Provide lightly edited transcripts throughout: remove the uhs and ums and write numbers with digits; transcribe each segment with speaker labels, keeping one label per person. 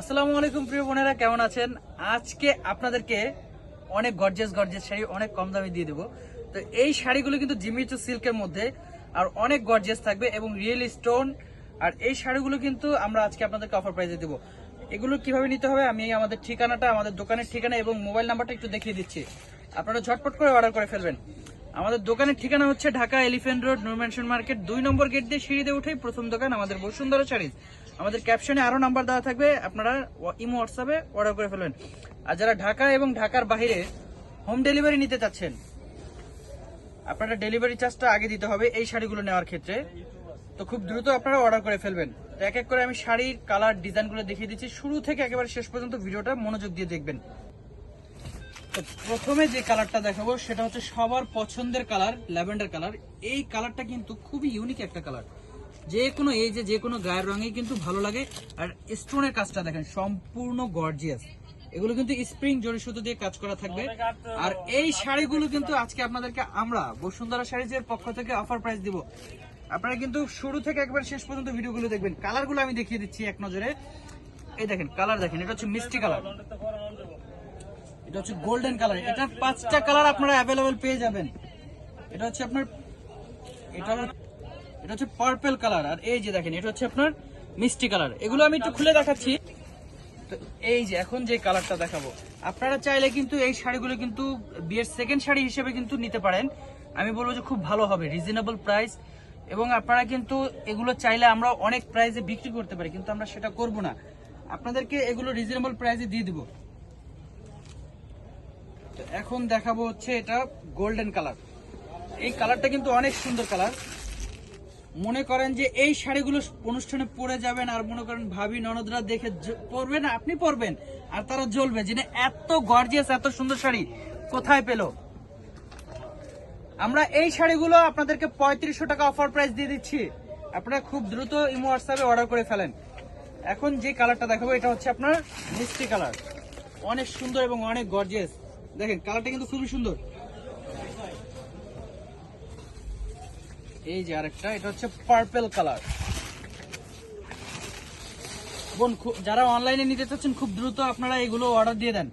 Speaker 1: আসসালামু আলাইকুম প্রিয় বোনেরা, কেমন আছেন? আজকে আপনাদেরকে অনেক গর্জিয়াস শাড়ি অনেক কম দামে দিয়ে দেবো। তো এই শাড়িগুলো কিন্তু জিমিচু সিল্কের মধ্যে আর অনেক গর্জিয়াস থাকবে এবং রিয়েল স্টোন। আর এই শাড়িগুলো কিন্তু আমরা আজকে আপনাদেরকে অফার প্রাইসে দেবো। এগুলো কিভাবে নিতে হবে আমি আমাদের ঠিকানাটা, আমাদের দোকানের ঠিকানা এবং মোবাইল নাম্বারটা একটু দেখিয়ে দিচ্ছি। আপনারা ঝটপট করে অর্ডার করে ফেলবেন। আমাদের দোকানের ঠিকানা হচ্ছে ঢাকা এলিফ্যান্ট রোড, নূর ম্যানশন মার্কেট, 2 নম্বর গেট দিয়ে সিঁড়ি দিয়ে উঠেই প্রথম দোকান আমাদের বসুন্ধরা শাড়িজ। আমাদের ক্যাপশনে আরো নাম্বার দেওয়া থাকবে, আপনারা ইমো হোয়াটসঅ্যাপে অর্ডার করে ফেলবেন। আর যারা ঢাকা এবং ঢাকার বাইরে হোম ডেলিভারি নিতে চাচ্ছেন, আপনারা ডেলিভারি চার্জটা আগে দিতে হবে এই শাড়িগুলো নেওয়ার ক্ষেত্রে। তো খুব দ্রুত আপনারা অর্ডার করে ফেলবেন। তো এক এক করে আমি শাড়ির কালার ডিজাইনগুলো দেখিয়ে দিচ্ছি, শুরু থেকে একেবারে শেষ পর্যন্ত ভিডিওটা মনোযোগ দিয়ে দেখবেন। তো প্রথমে যে কালারটা দেখাবো সেটা হচ্ছে সবার পছন্দের কালার, ল্যাভেন্ডার কালার। এই কালারটা কিন্তু খুবই ইউনিক একটা কালার, যে কোনো এজে যে কোনো গায়ের রঙে কিন্তু ভালো লাগে। আর স্টোনের কাজটা দেখেন সম্পূর্ণ গর্জিয়াস, এগুলো কিন্তু স্প্রিং জরি সুতো দিয়ে কাজ করা থাকবে। আর এই শাড়িগুলো কিন্তু আজকে আপনাদেরকে আমরা বসুন্ধরা শাড়িজের পক্ষ থেকে অফার প্রাইস দিব। আপনারা কিন্তু শুরু থেকে একবার শেষ পর্যন্ত ভিডিওগুলো দেখবেন। কালারগুলো আমি দেখিয়ে দিচ্ছি এক নজরে। এই দেখেন কালার দেখেন, এটা হচ্ছে মিষ্টি কালার, এটা হচ্ছে গোল্ডেন কালার। এটার 5টা কালার আপনারা অ্যাভেলেবল পেয়ে যাবেন। এটা হচ্ছে আপনার এটা হচ্ছে পার্পল কালার। আর এই যে দেখেন এটা হচ্ছে আপনার মিষ্টি কালার। এগুলো আমি একটু খুলে দেখাচ্ছি। তো এই যে এখন যে কালারটা দেখাবো, আপনারা চাইলে কিন্তু এই শাড়িগুলো কিন্তু বিয়ের সেকেন্ড শাড়ি হিসেবে কিন্তু নিতে পারেন। আমি বলবো যে খুব ভালো হবে, রিজনেবল প্রাইস। এবং আপনারা কিন্তু এগুলো চাইলে আমরা অনেক প্রাইসে বিক্রি করতে পারি, কিন্তু আমরা সেটা করব না। আপনাদেরকে এগুলো রিজনেবল প্রাইসে দিয়ে দিব। এখন দেখাবো হচ্ছে এটা গোল্ডেন কালার। এই কালারটা কিন্তু অনেক সুন্দর কালার। মনে করেন যে এই শাড়িগুলো অনুষ্ঠানে পরে যাবেন, আর মনে করেন ভাবি ননদরা দেখে পরবেন, আপনি পরবেন আর তারা জ্বলবে যে এত গর্জিয়াস এত সুন্দর শাড়ি কোথায় পেল। আমরা এই শাড়িগুলো আপনাদেরকে 3500 টাকা অফার প্রাইস দিয়ে দিচ্ছি। আপনারা খুব দ্রুত ইমো হোয়াটসঅ্যাপে অর্ডার করে ফেলেন। এখন যে কালারটা দেখাবো এটা হচ্ছে আপনার মিষ্টি কালার, অনেক সুন্দর এবং অনেক গর্জিয়াস। দেখেন কালারটা কিন্তু খুবই সুন্দর। এই যে আরেকটা, এটা হচ্ছে পার্পল কালার। বোন যারা অনলাইনে নিতে চাচ্ছেন খুব দ্রুত আপনারা এগুলো অর্ডার দিয়ে দেন,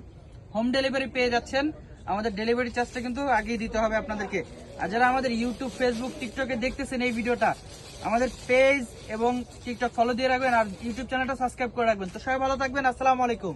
Speaker 1: হোম ডেলিভারি পেয়ে যাচ্ছেন। আমাদের ডেলিভারি চার্জটা কিন্তু আগেই দিতে হবে আপনাদেরকে। আর যারা আমাদের ইউটিউব, ফেসবুক, টিকটকে দেখতেছেন এই ভিডিওটা, আমাদের পেজ এবং টিকটক ফলো দিয়ে রাখবেন আর ইউটিউব চ্যানেলটা সাবস্ক্রাইব করে রাখবেন। তো সবাই ভালো থাকবেন, আসসালামু আলাইকুম।